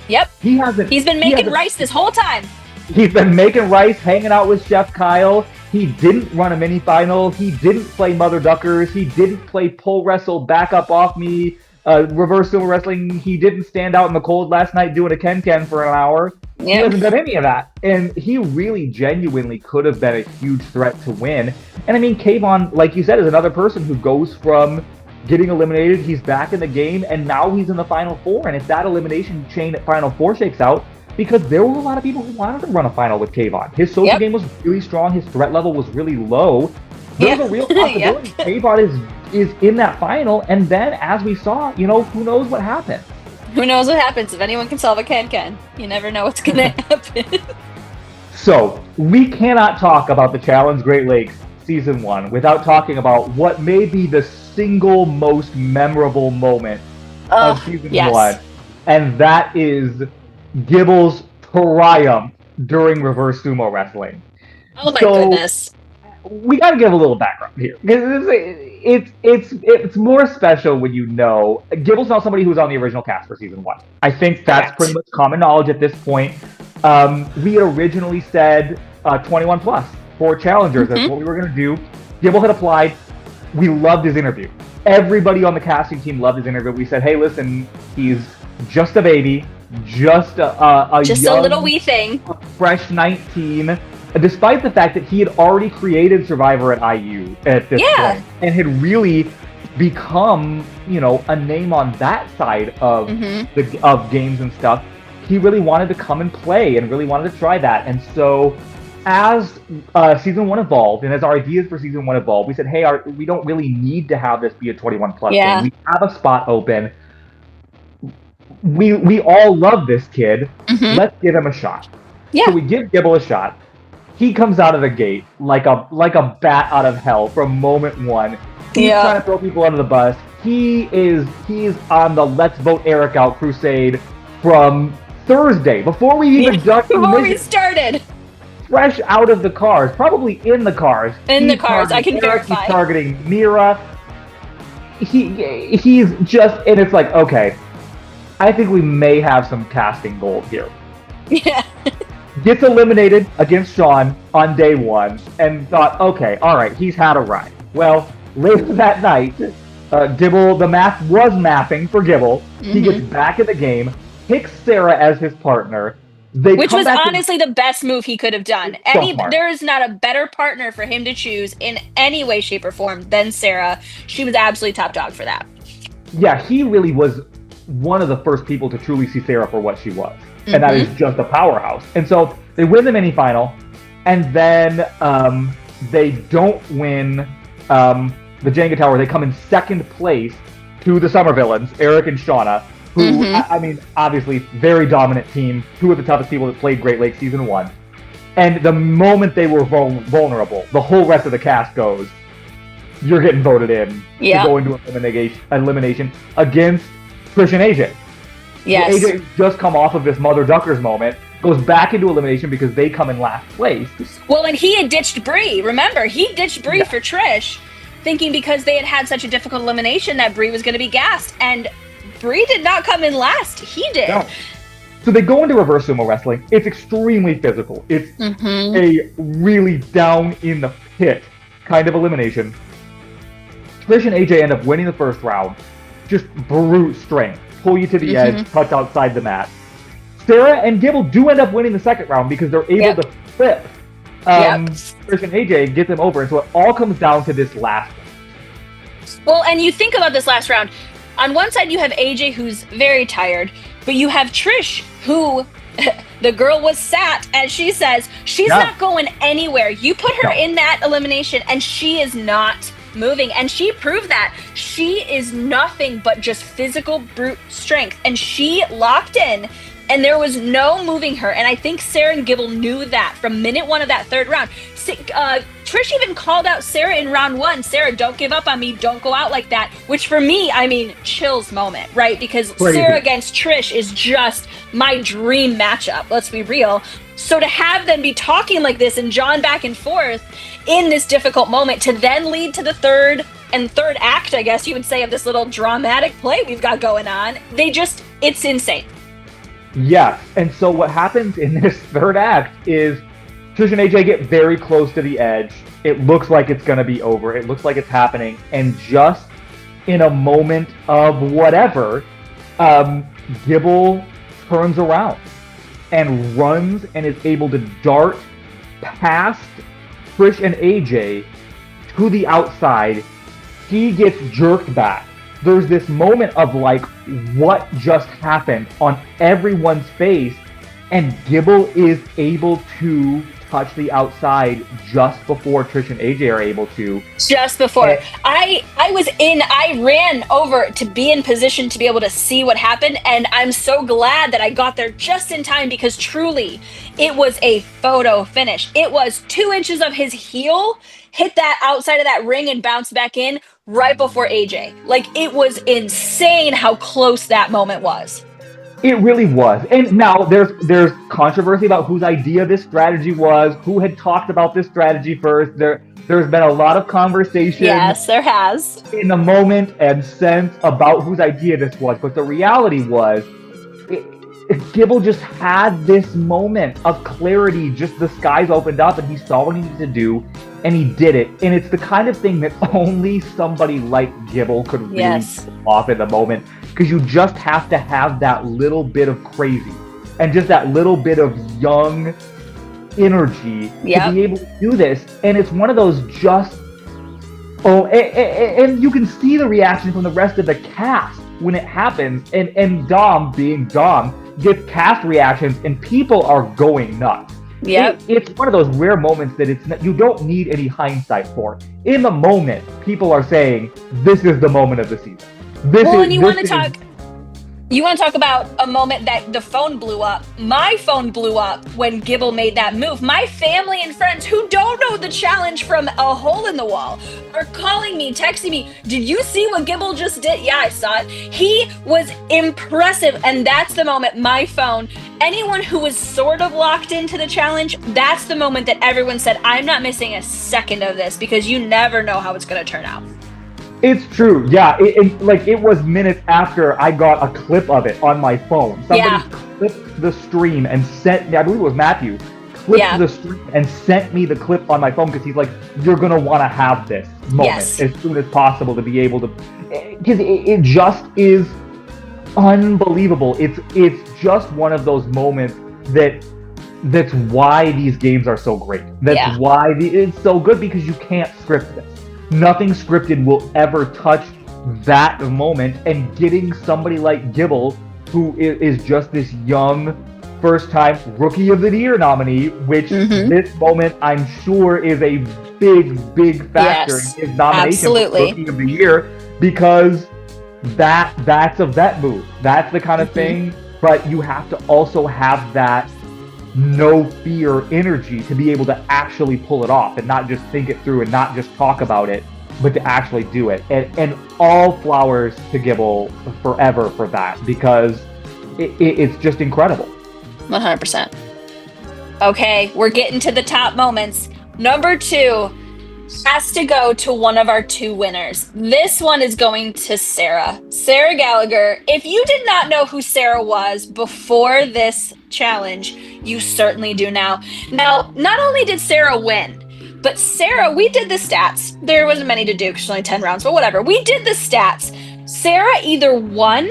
B: Yep. He's been making rice this whole time.
A: He's been making rice, hanging out with Chef Kyle. He didn't run a mini final. He didn't play Mother Duckers. He didn't play pole wrestle, back up off me, reverse sumo wrestling. He didn't stand out in the cold last night doing a ken for an hour. Yep. He hasn't done any of that. And he really genuinely could have been a huge threat to win. And I mean, Kayvon, like you said, is another person who goes from getting eliminated, he's back in the game, and now he's in the Final Four. And if that elimination chain at Final Four shakes out, because there were a lot of people who wanted to run a final with Kayvon. His social game was really strong. His threat level was really low. There's a real possibility Kayvon is in that final. And then, as we saw, who knows what happens?
B: Who knows what happens? If anyone can solve a can, you never know what's going to happen.
A: So, we cannot talk about the Challenge Great Lakes Season 1 without talking about what may be the single most memorable moment of Season 1. And that is Gibble's triumph during reverse sumo wrestling.
B: Oh my goodness.
A: We got to give a little background here. It's more special when you know. Gibble's not somebody who was on the original cast for Season 1. I think that's pretty much common knowledge at this point. We had originally said 21 plus for challengers. That's what we were going to do. Gibble had applied. We loved his interview. Everybody on the casting team loved his interview. We said, hey, listen, he's just a baby, just a young,
B: little wee thing,
A: fresh 19. Despite the fact that he had already created Survivor at IU at this point and had really become, a name on that side of of games and stuff, he really wanted to come and play and really wanted to try that. And so, as Season 1 evolved and as our ideas for Season 1 evolved, we said, hey, we don't really need to have this be a 21 plus game. We have a spot open. We all love this kid. Let's give him a shot. So we give Gibble a shot. He comes out of the gate like a bat out of hell from moment one. He's trying to throw people under the bus. He's on the Let's Vote Eric Out crusade from Thursday before we even
B: started.
A: Fresh out of the cars, probably in the cars.
B: I can verify.
A: He's targeting Mira. He's just, and it's like, okay, I think we may have some casting gold here.
B: Yeah.
A: Gets eliminated against Sean on day one and thought, okay, all right, he's had a ride. Well, later that night, Gibble, the math was mapping for Gibble. He gets back in the game, picks Sarah as his partner.
B: Which was honestly the best move he could have done. There is not a better partner for him to choose in any way, shape, or form than Sarah. She was absolutely top dog for that.
A: Yeah, he really was one of the first people to truly see Sarah for what she was. And that is just a powerhouse. And so they win the mini-final, and then they don't win the Jenga Tower. They come in second place to the Summer Villains, Eric and Shauna, who, I mean, obviously, very dominant team, two of the toughest people that played Great Lakes Season 1. And the moment they were vulnerable, the whole rest of the cast goes, you're getting voted in to go into elimination against Trish and AJ.
B: Yes.
A: So AJ just come off of this Mother Duckers moment, goes back into elimination because they come in last place.
B: Well, and he had ditched Brie. Remember, he ditched Brie for Trish, thinking because they had such a difficult elimination that Brie was going to be gassed. And Brie did not come in last. He did. No.
A: So they go into reverse sumo wrestling. It's extremely physical. It's a really down in the pit kind of elimination. Trish and AJ end up winning the first round. Just brute strength. Pull you to the edge, touch outside the mat. Sarah and Gibble do end up winning the second round because they're able to flip Trish and AJ, get them over. And so it all comes down to this last one.
B: Well, and you think about this last round. On one side, you have AJ, who's very tired, but you have Trish, who the girl was sat, and she says she's not going anywhere. You put her in that elimination, and she is not moving, and she proved that. She is nothing but just physical brute strength, and she locked in And there was no moving her. And I think Sarah and Gibble knew that from minute one of that third round. Trish even called out Sarah in round one. Sarah, don't give up on me. Don't go out like that. Which for me, I mean, chills moment, right? Because
A: Crazy.
B: Sarah against Trish is just my dream matchup. Let's be real. So to have them be talking like this and John back and forth in this difficult moment to then lead to the third act, I guess you would say, of this little dramatic play we've got going on, it's insane.
A: Yes, and so what happens in this third act is Trish and AJ get very close to the edge. It looks like it's going to be over. It looks like it's happening. And just in a moment of whatever, Gibble turns around and runs and is able to dart past Trish and AJ to the outside. He gets jerked back. There's this moment of like, what just happened on everyone's face, and Gibble is able to touch the outside just before Trish and AJ are able to.
B: Just before. I ran over to be in position to be able to see what happened, and I'm so glad that I got there just in time, because truly, it was a photo finish. It was 2 inches of his heel hit that outside of that ring and bounce back in right before AJ. Like, it was insane how close that moment was.
A: It really was. And now there's controversy about whose idea this strategy was, who had talked about this strategy first. There's been a lot of conversation.
B: Yes, there has.
A: In the moment and sense about whose idea this was. But the reality was, Gibble just had this moment of clarity. Just the skies opened up and he saw what he needed to do, and he did it. And it's the kind of thing that only somebody like Gibble could really pull off in the moment, because you just have to have that little bit of crazy and just that little bit of young energy to be able to do this. And it's one of those and you can see the reaction from the rest of the cast when it happens, and Dom, being Dom, gets cast reactions and people are going nuts. It's one of those rare moments that you don't need any hindsight for. In the moment, people are saying, this is the moment of the season.
B: You want to talk about a moment that the phone blew up. My phone blew up when Gibble made that move. My family and friends who don't know the challenge from a hole in the wall are calling me, texting me, did you see what Gibble just did? Yeah, I saw it. He was impressive. And that's the moment my phone, anyone who was sort of locked into the challenge, that's the moment that everyone said, I'm not missing a second of this, because you never know how it's going to turn out.
A: It's true, yeah. It was minutes after I got a clip of it on my phone. Somebody clipped the stream and sent me, I believe it was Matthew, clipped the stream and sent me the clip on my phone, because he's like, you're going to want to have this moment as soon as possible to be able to, because it just is unbelievable. It's just one of those moments that's why these games are so great. That's why it's so good, because you can't script this. Nothing scripted will ever touch that moment, and getting somebody like Gibble, who is just this young, first-time Rookie of the Year nominee, which this moment I'm sure is a big factor in his nomination for Rookie of the Year, because that's a vet move. That's the kind of thing, but you have to also have that no fear energy to be able to actually pull it off, and not just think it through and not just talk about it, but to actually do it. And all flowers to Gibble forever for that, because it's just incredible.
B: 100%. Okay, we're getting to the top moments. Number 2 has to go to one of our 2 winners. This one is going to Sarah. Sarah Gallagher. If you did not know who Sarah was before this challenge, you certainly do now. Now, not only did Sarah win, but Sarah, we did the stats. There wasn't many to do because there's only 10 rounds, but whatever. We did the stats. Sarah either won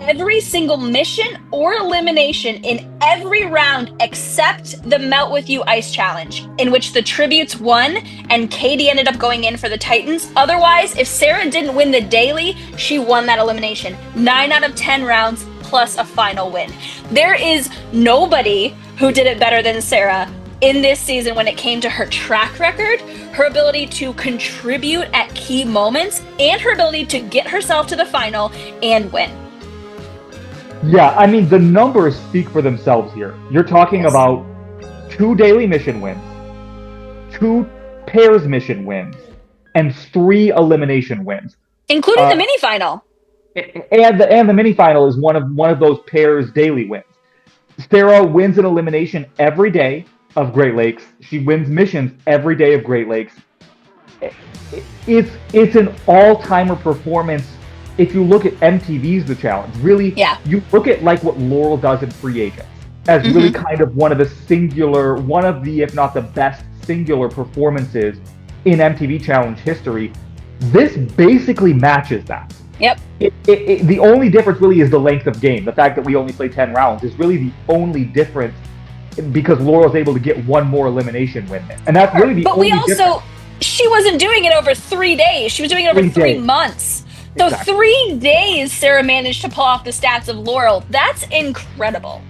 B: every single mission or elimination in every round except the Melt With You Ice Challenge, in which the Tributes won and Katie ended up going in for the Titans. Otherwise, if Sarah didn't win the daily, she won that elimination. 9 out of 10 rounds plus a final win. There is nobody who did it better than Sarah in this season when it came to her track record, her ability to contribute at key moments, and her ability to get herself to the final and win.
A: Yeah, I mean, the numbers speak for themselves here. You're talking
B: Yes.
A: about 2 daily mission wins, 2 pairs mission wins, and 3 elimination wins.
B: Including the
A: Uh,
B: mini final.
A: and the mini final is one of those pairs daily wins. Sarah wins an elimination every day of Great Lakes. She wins missions every day of Great Lakes. It's an all-timer performance. If you look at MTV's The Challenge, really,
B: Yeah.
A: you look at like what Laurel does in Free Agents as really kind of one of the, if not the best singular performances in MTV Challenge history. This basically matches that.
B: Yep.
A: The only difference really is the length of game. The fact that we only play 10 rounds is really the only difference, because Laurel's able to get one more elimination win. And that's really the
B: But
A: only
B: we also,
A: difference.
B: she wasn't doing it over 3 days. She was doing it over
A: 3
B: 3
A: days.
B: months. So
A: Exactly.
B: 3 days, Sarah managed to pull off the stats of Laurel. That's incredible.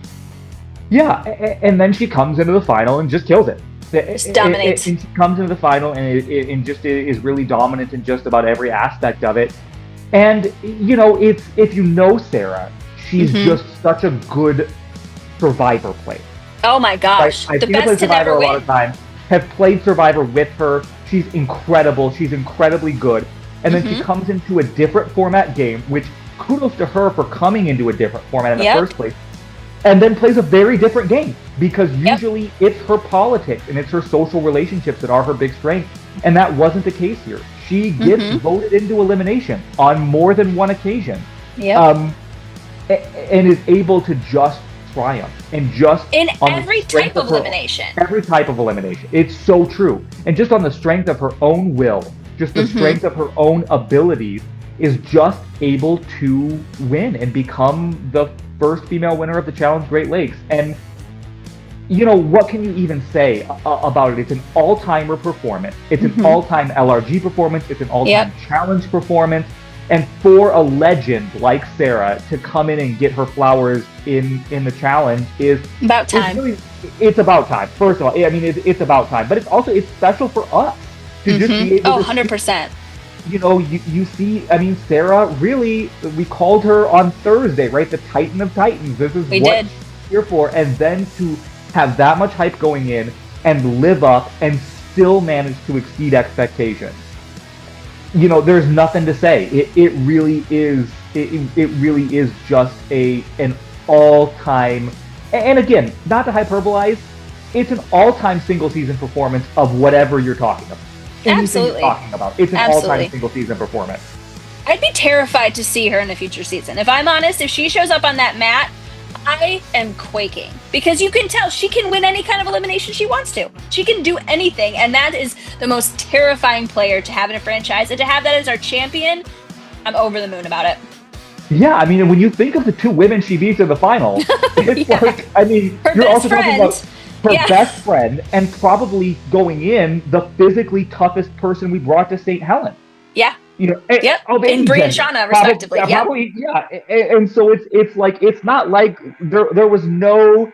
A: Yeah, and then she comes into the final and just kills it.
B: Just dominates.
A: And she comes into the final and just is really dominant in just about every aspect of it. And it's, if you know Sarah, she's just such a good Survivor player.
B: Oh my gosh.
A: I've
B: The
A: seen her play
B: best to
A: Survivor
B: never
A: a lot of
B: win.
A: times. Have played Survivor with her. She's incredible. She's incredibly good. And then she comes into a different format game, which kudos to her for coming into a different format in the
B: Yep.
A: first place. And then plays a very different game, because usually it's her politics and it's her social relationships that are her big strength. And that wasn't the case here. She gets voted into elimination on more than one occasion.
B: Yep.
A: And is able to just triumph and just
B: In
A: on the
B: every
A: strength
B: type of
A: her-
B: elimination.
A: Every type of elimination. It's so true. And just on the strength of her own will, just the strength of her own abilities, is just able to win and become the first female winner of the Challenge Great Lakes. And what can you even say about it? It's an all-timer performance. It's an all-time LRG performance. It's an all-time challenge performance. And for a legend like Sarah to come in and get her flowers in the challenge is
B: About time.
A: It's about time. First of all, I mean, it's about time. But it's special for us to just be able
B: Oh,
A: to
B: 100%.
A: you see, I mean, Sarah, really, we called her on Thursday, right? The Titan of Titans. This is
B: We
A: what
B: did.
A: she's here for. And then to have that much hype going in and live up and still manage to exceed expectations. There's nothing to say. It really is just an all-time, and again, not to hyperbolize, it's an all-time single season performance of whatever you're talking about. Anything
B: Absolutely.
A: you're talking about. It's an
B: Absolutely.
A: all-time single season performance.
B: I'd be terrified to see her in a future season. If I'm honest, if she shows up on that mat, I am quaking, because you can tell she can win any kind of elimination she wants to. She can do anything, and that is the most terrifying player to have in a franchise. And to have that as our champion, I'm over the moon about it.
A: Yeah, I mean, and when you think of the 2 women she beats in the final, it's like, I mean,
B: Her
A: you're
B: best
A: also talking
B: friend.
A: about her
B: Yeah.
A: best friend, and probably going in the physically toughest person we brought to St. Helens.
B: Yeah.
A: Yep.
B: In Bree and Shauna, respectively.
A: And so it's like, it's not like there was no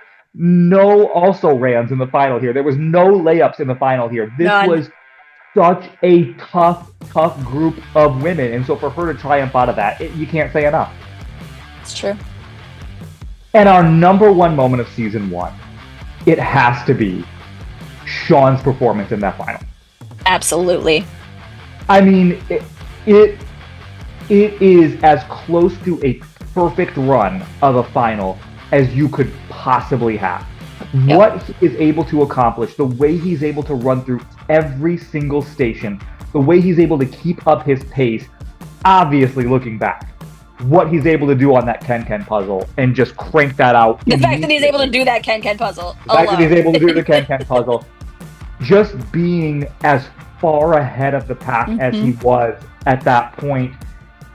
A: also rans in the final here. There was no layups in the final here. This
B: None.
A: was such a tough group of women, and so for her to triumph out of that, you can't say enough.
B: It's true.
A: And our number one moment of season 1, it has to be Sean's performance in that final.
B: Absolutely.
A: I mean, it is as close to a perfect run of a final as you could possibly have.
B: Yep.
A: What he is able to accomplish, the way he's able to run through every single station, the way he's able to keep up his pace, obviously looking back, what he's able to do on that Ken puzzle and just crank that out.
B: The fact that he's able to do that Ken puzzle
A: The fact that
B: alone.
A: he's able to do the Ken puzzle, just being as far ahead of the pack as he was at that point,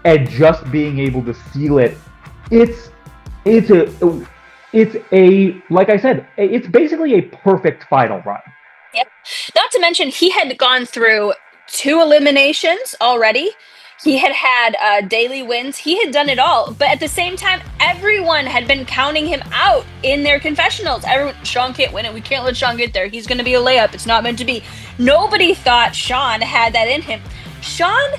A: and just being able to seal it, it's a like I said, it's basically a perfect final run.
B: Yep. Not to mention, he had gone through 2 eliminations already. He had daily wins. He had done it all. But at the same time, everyone had been counting him out in their confessionals. Sean can't win it. We can't let Sean get there. He's going to be a layup. It's not meant to be. Nobody thought Sean had that in him. Sean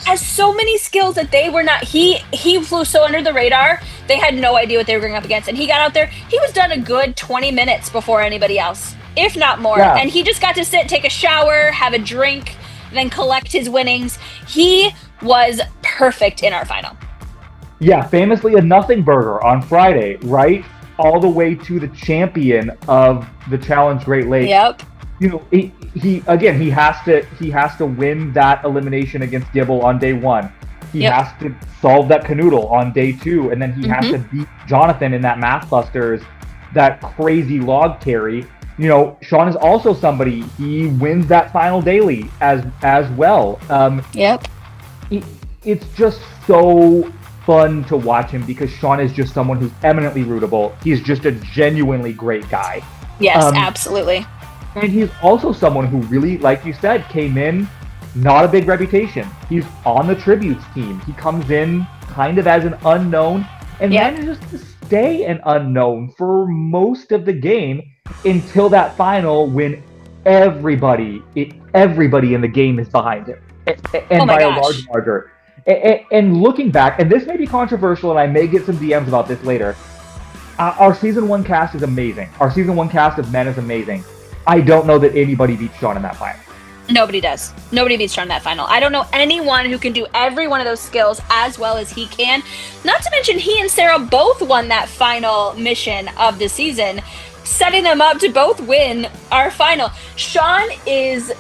B: has so many skills that they were not. He flew so under the radar They had no idea what they were going up against. And he got out there. He was done a good 20 minutes before anybody else, if not more.
A: Yeah.
B: And he just got to sit, take a shower, have a drink, then collect his winnings. He was perfect in our final.
A: Yeah, famously a nothing burger on Friday, right? All the way to the champion of the Challenge Great Lakes.
B: Yep.
A: You know, he has to win that elimination against Gibble on day 1. He
B: Yep.
A: has to solve that canoodle on day 2, and then he has to beat Jonathan in that Mathbusters, that crazy log carry. You know, Sean is also somebody, he wins that final daily as well.
B: Yep.
A: It's just so fun to watch him because Sean is just someone who's eminently rootable. He's just a genuinely great guy.
B: Yes, absolutely.
A: And he's also someone who really, like you said, came in, not a big reputation. He's on the tributes team. He comes in kind of as an unknown and manages to stay an unknown for most of the game until that final when everybody in the game is behind him. And by a large margin. And looking back, and this may be controversial, and I may get some DMs about this later, our Season 1 cast is amazing. Our Season 1 cast of men is amazing. I don't know that anybody beats Sean in that final.
B: Nobody does. Nobody beats Sean in that final. I don't know anyone who can do every one of those skills as well as he can. Not to mention, he and Sarah both won that final mission of the season, setting them up to both win our final. Sean is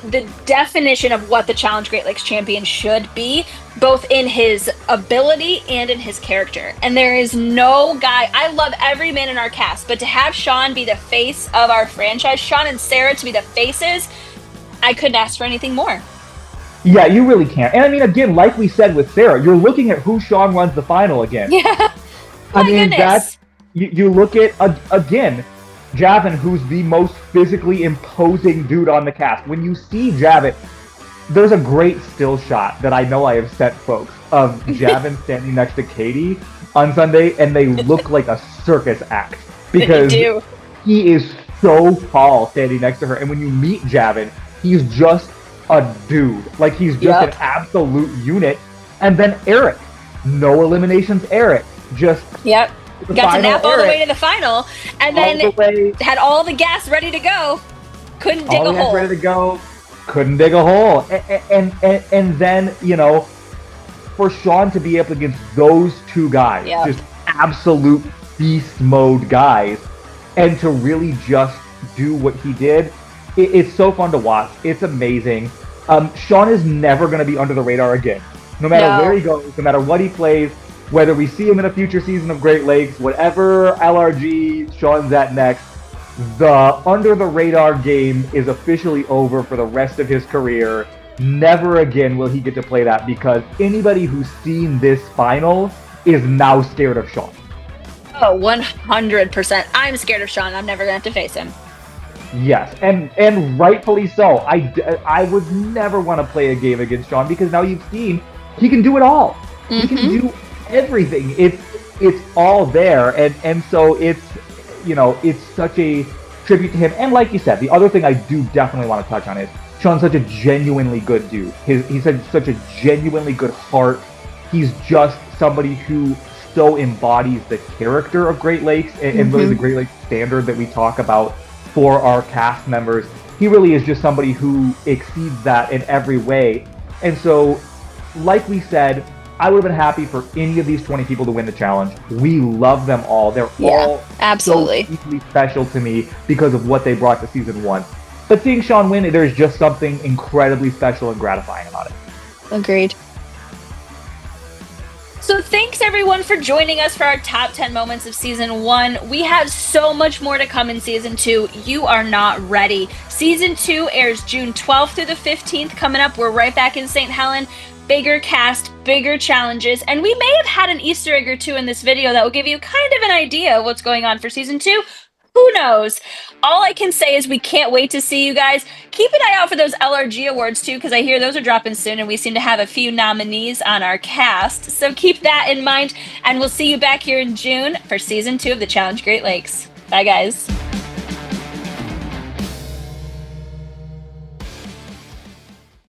B: the definition of what the Challenge Great Lakes champion should be, both in his ability and in his character. And there is no guy, I love every man in our cast, but to have Sean be the face of our franchise, Sean and Sarah to be the faces, I couldn't ask for anything more.
A: Yeah, you really can't. And I mean, again, like we said with Sarah, you're looking at who Sean runs the final against.
B: Yeah.
A: I mean, that's, you look at, again, Javin, who's the most physically imposing dude on the cast. When you see Javin, there's a great still shot that I know I have sent folks of Javin standing next to Katie on Sunday, and they look like a circus act because he is so tall standing next to her. And when you meet Javin, he's just a dude. Like, he's just an absolute unit. And then Eric, no eliminations, Eric, just
B: got to nap all the way to the final, and then had all the gas ready to go. Couldn't dig a hole.
A: Ready to go. Couldn't dig a hole. And then, you know, for Sean to be up against those two guys, just absolute beast mode guys, and to really just do what he did, it's so fun to watch. It's amazing. Sean is never going to be under the radar again. No matter where he goes, no matter what he plays, whether we see him in a future season of Great Lakes, whatever LRG Sean's at next, the under the radar game is officially over for the rest of his career. Never again will he get to play that because anybody who's seen this final is now scared of Sean.
B: Oh, 100%. I'm scared of Sean. I'm never going to have to face him.
A: Yes, and rightfully so. I would never want to play a game against Sean because now you've seen he can do it all. He can do everything. It's all there, and so it's, you know, it's such a tribute to him. And like you said, the other thing I do definitely want to touch on is Sean's such a genuinely good dude. He's such a genuinely good heart. He's just somebody who so embodies the character of Great Lakes and really the Great Lakes standard that we talk about for our cast members. He really is just somebody who exceeds that in every way. And so, like we said, I would have been happy for any of these 20 people to win the challenge. We love them all. They're all
B: absolutely
A: so deeply special to me because of what they brought to season 1. But seeing Sean win, there's just something incredibly special and gratifying about it.
B: Agreed. So thanks everyone for joining us for our top 10 moments of season 1. We have so much more to come in season 2. You are not ready. Season 2 airs June 12th through the 15th. Coming up, we're right back in St. Helen. Bigger cast, bigger challenges, and we may have had an Easter egg or two in this video that will give you kind of an idea of what's going on for season 2. Who knows? All I can say is we can't wait to see you guys. Keep an eye out for those LRG awards too, because I hear those are dropping soon, and we seem to have a few nominees on our cast. So keep that in mind, and we'll see you back here in June for season 2 of the Challenge Great Lakes. Bye, guys.